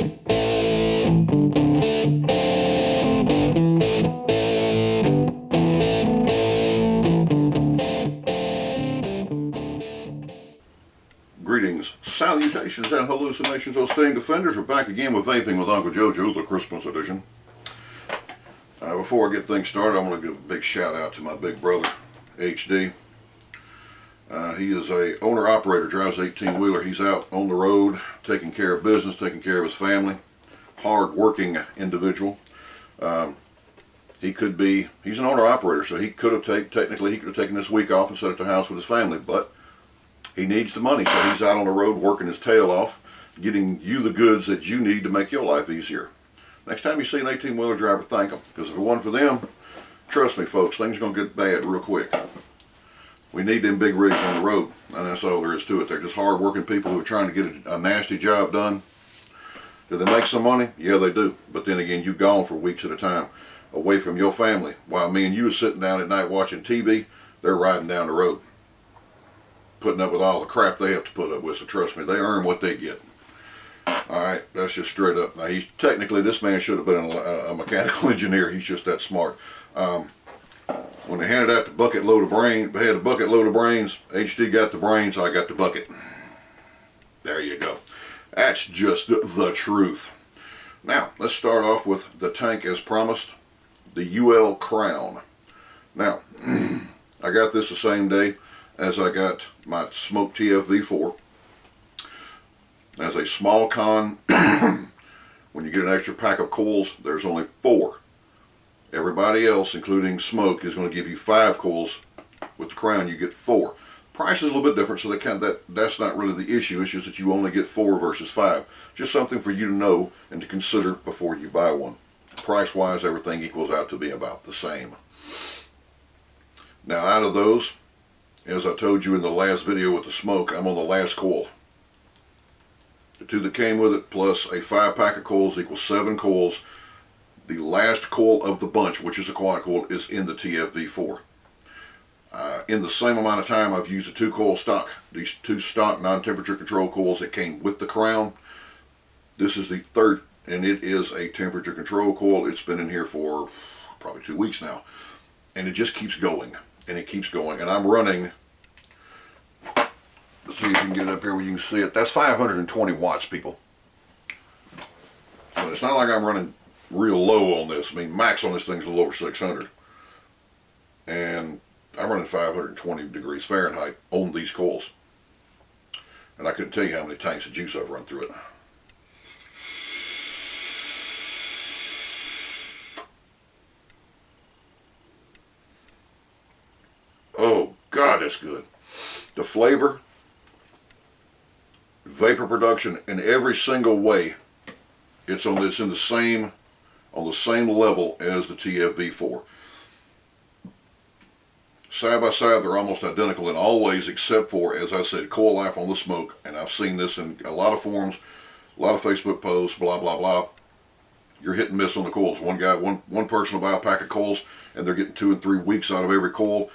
Greetings, salutations, and hallucinations, those staying defenders. We're back again with Vaping with Uncle JoeJoe, the Christmas edition. Before I get things started, I want to give a big shout out to my big brother, HD. He is a owner-operator, drives an 18-wheeler. He's out on the road, taking care of business, taking care of his family. Hard-working individual. He's an owner-operator, so he could have taken this week off and sat at the house with his family, but he needs the money, so he's out on the road working his tail off, getting you the goods that you need to make your life easier. Next time you see an 18-wheeler driver, thank them, because if it wasn't for them, trust me folks, things are going to get bad real quick. We need them big rigs on the road, and that's all there is to it. They're just hard-working people who are trying to get a nasty job done. Do they make some money? Yeah, they do. But then again, you're gone for weeks at a time, away from your family. While me and you are sitting down at night watching TV, they're riding down the road, putting up with all the crap they have to put up with. So trust me, they earn what they get. Alright, that's just straight up. Now, this man should have been a mechanical engineer. He's just that smart. When they handed out the bucket load of brains, HD got the brains, I got the bucket. There you go. That's just the truth. Now, let's start off with the tank as promised, the Uwell Crown. Now, I got this the same day as I got my Smoke TFV4. As a small con, when you get an extra pack of coils, there's only 4. Everybody else, including Smoke, is going to give you 5 coils. With the Crown, you get 4. Price is a little bit different, so that's not really the issue. It's just that you only get 4 versus 5. Just something for you to know and to consider before you buy one. Price-wise, everything equals out to be about the same. Now, out of those, as I told you in the last video with the Smoke, I'm on the last coil. The 2 that came with it, plus a 5-pack of coils equals 7 coils. The last coil of the bunch, which is a quad coil, is in the TFV4. In the same amount of time, I've used the 2 coil stock. These 2 stock non-temperature control coils that came with the Crown. This is the 3rd, and it is a temperature control coil. It's been in here for probably 2 weeks now. And it just keeps going. And it keeps going. And I'm running, let's see if you can get it up here where you can see it. That's 520 watts, people. So it's not like I'm running real low on this. I mean, max on this thing's a little over 600. And I'm running 520 degrees Fahrenheit on these coils. And I couldn't tell you how many tanks of juice I've run through it. Oh God, that's good. The flavor, vapor production, in every single way, it's on the same level as the TFV4. Side by side, they're almost identical in all ways, except for, as I said, coil life on the Smoke. And I've seen this in a lot of forums, a lot of Facebook posts, blah blah blah. You're hit and miss on the coils. One person will buy a pack of coils, and they're getting 2 and 3 weeks out of every coil.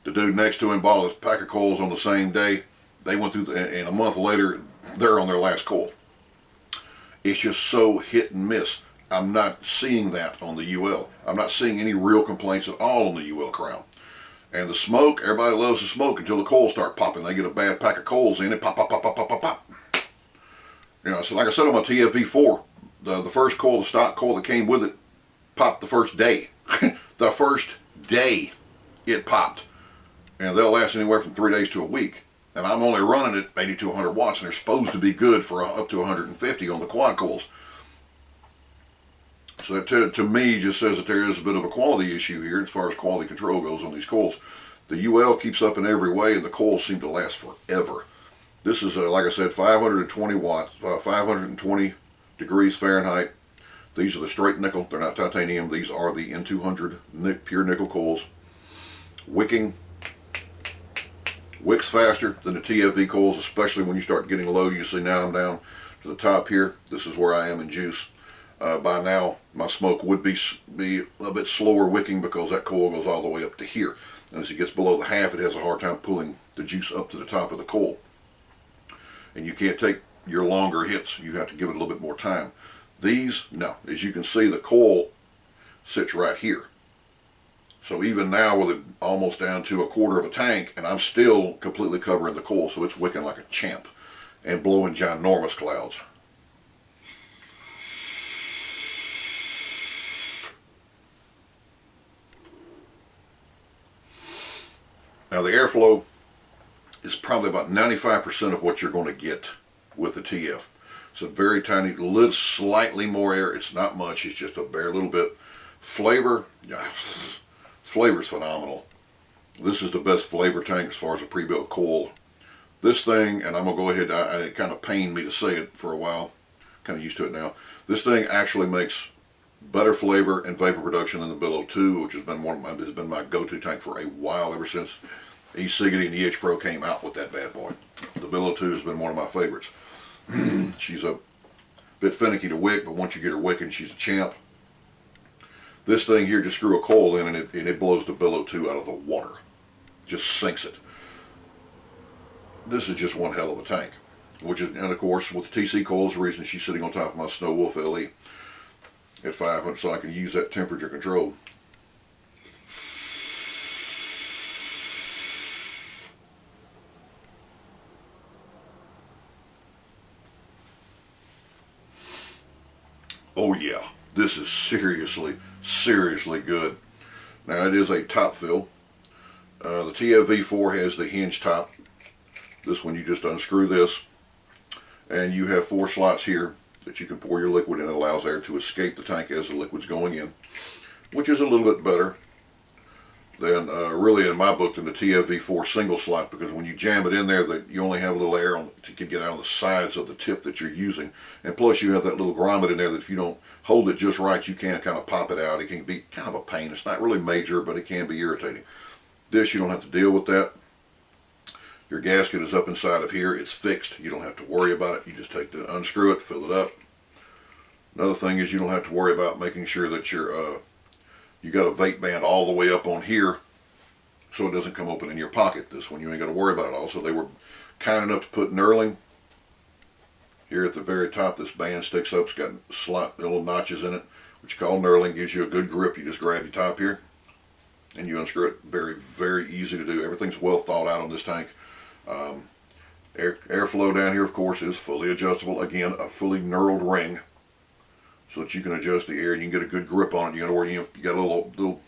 The dude next to him bought a pack of coils on the same day. They went through, and a month later, they're on their last coil. It's just so hit and miss. I'm not seeing that on the UL. I'm not seeing any real complaints at all on the Uwell Crown. And the Smoke, everybody loves the Smoke until the coils start popping. They get a bad pack of coils in it, pop, pop, pop, pop, pop, pop, pop. You know, so like I said on my TFV4, the first coil, the stock coil that came with it, popped the first day. The first day it popped. And they'll last anywhere from 3 days to a week. And I'm only running it 80 to 100 watts, and they're supposed to be good for up to 150 on the quad coils. So that to me just says that there is a bit of a quality issue here as far as quality control goes on these coils. The UL keeps up in every way, and the coils seem to last forever. This is, like I said, 520 watts, 520 degrees Fahrenheit. These are the straight nickel. They're not titanium. These are the N200 pure nickel coils. Wicks faster than the TFV coils, especially when you start getting low. You see now I'm down to the top here. This is where I am in juice. By now, my Smoke would be a little bit slower wicking because that coil goes all the way up to here. And as it gets below the half, it has a hard time pulling the juice up to the top of the coil. And you can't take your longer hits. You have to give it a little bit more time. These, no. As you can see, the coil sits right here. So even now with it almost down to a quarter of a tank, and I'm still completely covering the coil, so it's wicking like a champ and blowing ginormous clouds. Now the airflow is probably about 95% of what you're going to get with the TF. It's a very tiny, little, slightly more air. It's not much. It's just a bare little bit. Flavor, yeah, flavor's phenomenal. This is the best flavor tank as far as a pre-built coil. This thing, and I'm going to go ahead, it kind of pained me to say it for a while. Kind of used to it now. This thing actually makes better flavor and vapor production than the Billow 2, which has been my go-to tank for a while, ever since E-Siggity and EH Pro came out with that bad boy. The Billow 2 has been one of my favorites. She's a bit finicky to wick, but once you get her wicking, she's a champ. This thing here, just screw a coil in and it blows the Billow 2 out of the water. Just sinks it. This is just one hell of a tank. And of course, with the TC coils, the reason she's sitting on top of my Snow Wolf LE at 500, so I can use that temperature control. Oh yeah, this is seriously good. Now it is a top fill. The TF-V4 has the hinge top. This one, you just unscrew this, and you have 4 slots here that you can pour your liquid in. It allows air to escape the tank as the liquid's going in, which is a little bit better than, really in my book, than the TF-V4 single slot, because when you jam it in there, you only have a little air to get out on the sides of the tip that you're using. And plus you have that little grommet in there that if you don't hold it just right, you can kind of pop it out. It can be kind of a pain. It's not really major, but it can be irritating. This, you don't have to deal with that. Your gasket is up inside of here. It's fixed. You don't have to worry about it. You just unscrew it, fill it up. Another thing is you don't have to worry about making sure that you got a vape band all the way up on here so it doesn't come open in your pocket. This one you ain't got to worry about it. Also, they were kind enough to put knurling here at the very top. This band sticks up. It's got little notches in it, which you call knurling. Gives you a good grip. You just grab your top here and you unscrew it. Very, very easy to do. Everything's well thought out on this tank. Airflow down here, of course, is fully adjustable. Again, a fully knurled ring, so that you can adjust the air and you can get a good grip on it. You got a little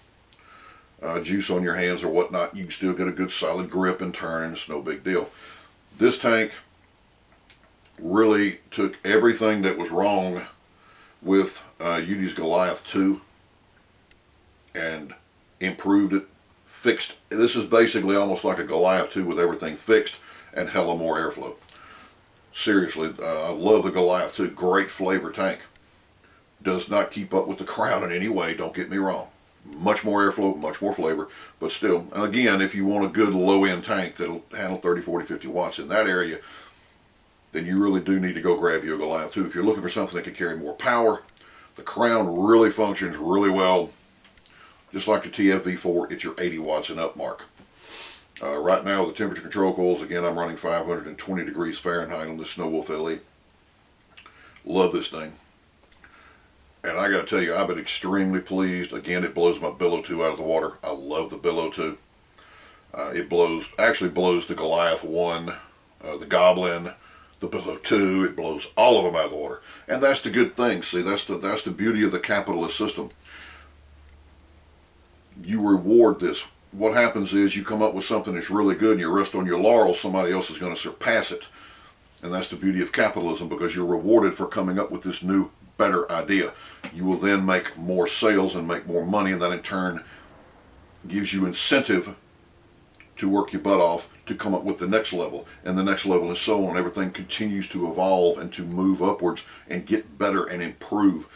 juice on your hands or whatnot, you can still get a good solid grip and turn, and it's no big deal. This tank really took everything that was wrong with UD's Goliath 2 and improved it, fixed. This is basically almost like a Goliath 2 with everything fixed and hella more airflow. Seriously, I love the Goliath 2. Great flavor tank. Does not keep up with the Crown in any way, don't get me wrong. Much more airflow, much more flavor, but still, and again, if you want a good low-end tank that'll handle 30, 40, 50 watts in that area, then you really do need to go grab you a Goliath 2. If you're looking for something that can carry more power, the Crown really functions really well. Just like the TF-V4, it's your 80 watts and up mark. Right now, the temperature control coils, again, I'm running 520 degrees Fahrenheit on this Snow Wolf LE. Love this thing. And I got to tell you, I've been extremely pleased. Again, it blows my Billow 2 out of the water. I love the Billow 2. It actually blows the Goliath 1, the Goblin, the Billow 2. It blows all of them out of the water. And that's the good thing. See, that's the beauty of the capitalist system. You reward this. What happens is you come up with something that's really good and you rest on your laurels, somebody else is going to surpass it. And that's the beauty of capitalism, because you're rewarded for coming up with this new, better idea. You will then make more sales and make more money, and that in turn gives you incentive to work your butt off to come up with the next level and the next level, and so on. Everything continues to evolve and to move upwards and get better and improve.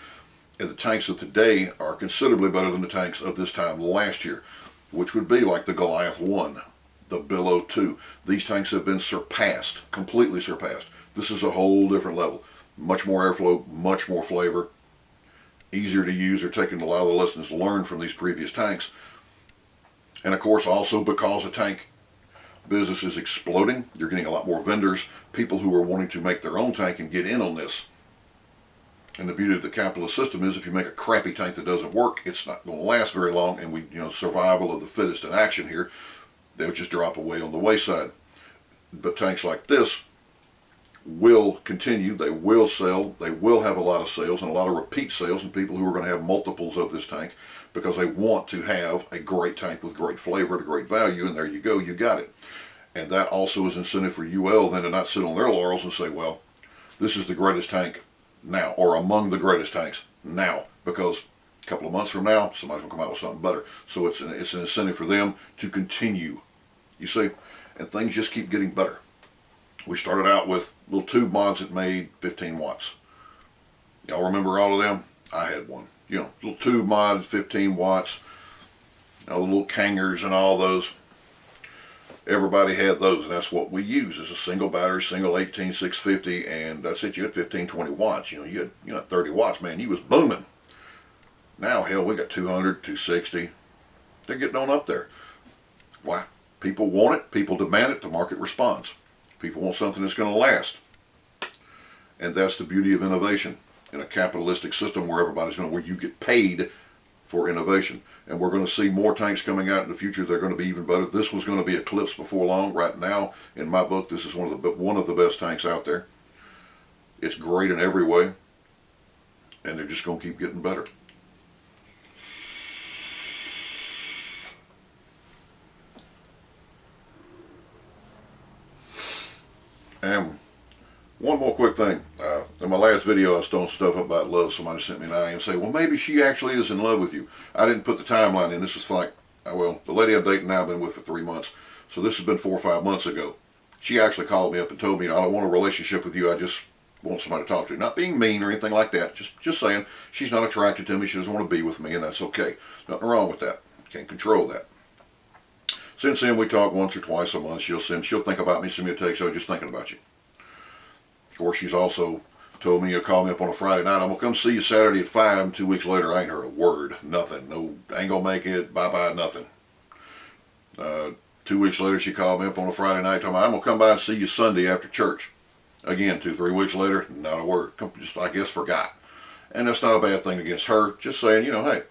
And the tanks of today are considerably better than the tanks of this time last year, which would be like the Goliath 1, the Billow 2. These tanks have been surpassed, completely surpassed. This is a whole different level. Much more airflow, much more flavor, easier to use. They're taking a lot of the lessons learned from these previous tanks. And of course, also because a tank Business is exploding. You're getting a lot more vendors, people who are wanting to make their own tank and get in on this. And the beauty of the capitalist system is if you make a crappy tank that doesn't work, it's not going to last very long, and survival of the fittest in action here, they'll just drop away on the wayside. But tanks like this will continue, they will sell, they will have a lot of sales and a lot of repeat sales, and people who are going to have multiples of this tank because they want to have a great tank with great flavor at a great value, and there you go, you got it. And that also is incentive for Uwell then to not sit on their laurels and say, well, this is the greatest tank now, or among the greatest tanks now, because a couple of months from now, somebody's going to come out with something better. So it's an incentive for them to continue, you see, and things just keep getting better. We started out with little tube mods that made 15 watts. Y'all remember all of them? I had one. Little tube mods, 15 watts, the little Kangers and all those. Everybody had those, and that's what we use. It's a single battery, single 18650, and that's it. You had 15, 20 watts. You had 30 watts, man. You was booming. Now, hell, we got 200, 260. They're getting on up there. Why? People want it. People demand it. The market responds. People want something that's going to last. And that's the beauty of innovation in a capitalistic system where where you get paid for innovation. And we're going to see more tanks coming out in the future. They're going to be even better. This was going to be eclipsed before long. Right now, in my book, this is one of the best tanks out there. It's great in every way, and they're just going to keep getting better. And one more quick thing. In my last video, I was throwing stuff up about love. Somebody sent me an IM and say, well, maybe she actually is in love with you. I didn't put the timeline in. This is like, well, the lady I'm dating now I've been with for 3 months. So this has been 4 or 5 months ago. She actually called me up and told me, I don't want a relationship with you. I just want somebody to talk to. Not being mean or anything like that. Just saying she's not attracted to me. She doesn't want to be with me, and that's okay. Nothing wrong with that. Can't control that. Since then, we talk once or twice a month. She'll think about me, send me a text, "Oh, just thinking about you." Or she's also told me, you'll call me up on a Friday night, I'm going to come see you Saturday at 5, and 2 weeks later I ain't heard a word, nothing, no, ain't going to make it, bye-bye, nothing. 2 weeks later she called me up on a Friday night, told me, I'm going to come by and see you Sunday after church. Again, 2-3 weeks later, not a word, just, I guess, forgot. And that's not a bad thing against her, just saying, hey,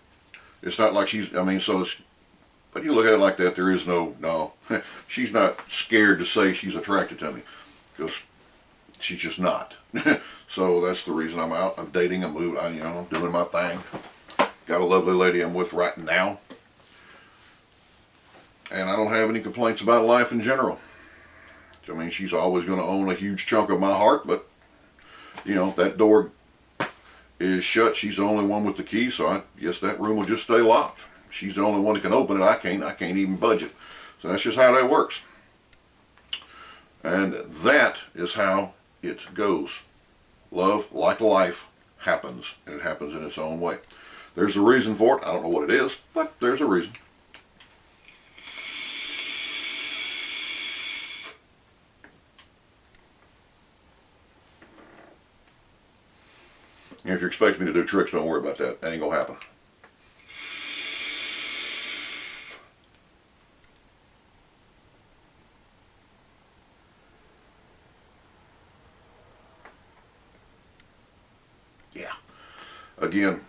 it's not like she's, but you look at it like that, there is no, she's not scared to say she's attracted to me, because she's just not. So that's the reason I'm out. I'm dating, I'm moving, I'm doing my thing. Got a lovely lady I'm with right now. And I don't have any complaints about life in general. She's always going to own a huge chunk of my heart, but, that door is shut. She's the only one with the key, so I guess that room will just stay locked. She's the only one that can open it. I can't even budge it. So that's just how that works. And that is how it goes. Love, like life, happens, and it happens in its own way. There's a reason for it. I don't know what it is, but there's a reason. And if you're expecting me to do tricks, don't worry about that. That ain't gonna happen. Yeah. Again,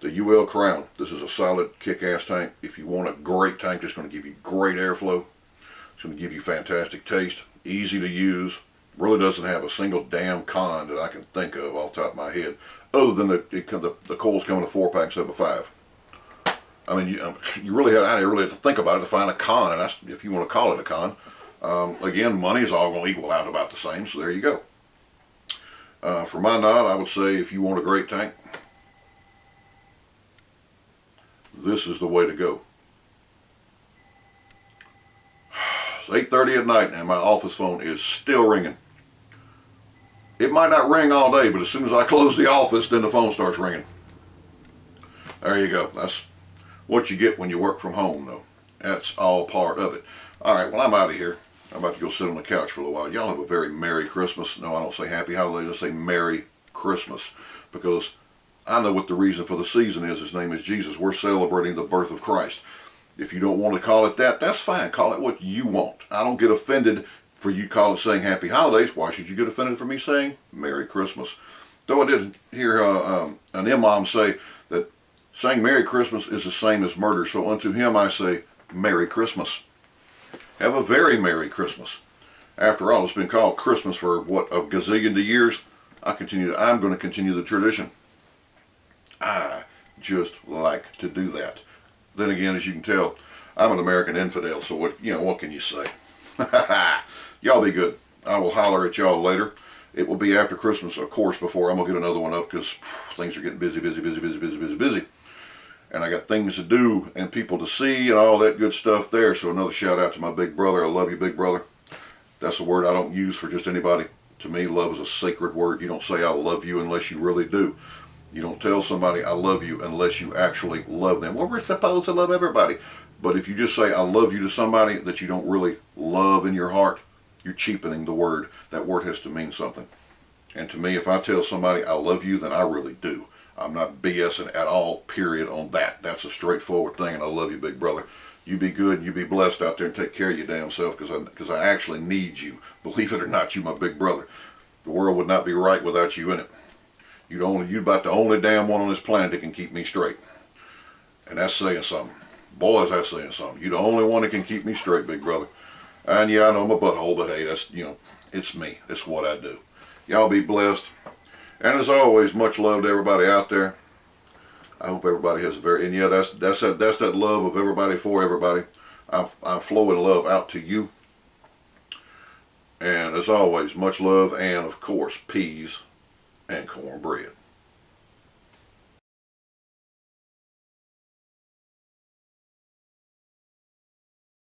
the Uwell Crown. This is a solid kick-ass tank. If you want a great tank that's going to give you great airflow, it's going to give you fantastic taste, easy to use, really doesn't have a single damn con that I can think of off the top of my head, other than the coils come in a 4-pack instead of a 5. You really have to think about it to find a con, and that's if you want to call it a con. Again, money is all going to equal out about the same, so there you go. For my nod, I would say if you want a great tank, this is the way to go. It's 8:30 at night and my office phone is still ringing. It might not ring all day, but as soon as I close the office, then the phone starts ringing. There you go. That's what you get when you work from home, though. That's all part of it. All right, well, I'm out of here. I'm about to go sit on the couch for a little while. Y'all have a very Merry Christmas. No, I don't say Happy Holidays. I say Merry Christmas, because I know what the reason for the season is. His name is Jesus. We're celebrating the birth of Christ. If you don't want to call it that, that's fine. Call it what you want. I don't get offended for you saying Happy Holidays. Why should you get offended for me saying Merry Christmas? Though I did hear an imam say that saying Merry Christmas is the same as murder. So unto him I say Merry Christmas. Have a very Merry Christmas. After all, it's been called Christmas for what, a gazillion of years. I'm going to continue the tradition. I just like to do that. Then again, as you can tell, I'm an American infidel, so what can you say? Y'all be good. I will holler at y'all later. It will be after Christmas, of course, before I'm going to get another one up, because things are getting busy. And I got things to do and people to see and all that good stuff there. So another shout out to my big brother. I love you, big brother. That's a word I don't use for just anybody. To me, love is a sacred word. You don't say I love you unless you really do. You don't tell somebody I love you unless you actually love them. Well, we're supposed to love everybody. But if you just say I love you to somebody that you don't really love in your heart, you're cheapening the word. That word has to mean something. And to me, if I tell somebody I love you, then I really do. I'm not BSing at all, period, on that. That's a straightforward thing, and I love you, big brother. You be good and you be blessed out there and take care of your damn self, because I actually need you. Believe it or not, you my big brother. The world would not be right without you in it. You about the only damn one on this planet that can keep me straight. And that's saying something. Boys, that's saying something. You're the only one that can keep me straight, big brother. And yeah, I know I'm a butthole, but hey, that's, it's me. It's what I do. Y'all be blessed. And as always, much love to everybody out there. I hope everybody has and yeah, that's that love of everybody for everybody. I'm flowing love out to you. And as always, much love and, of course, peas and cornbread.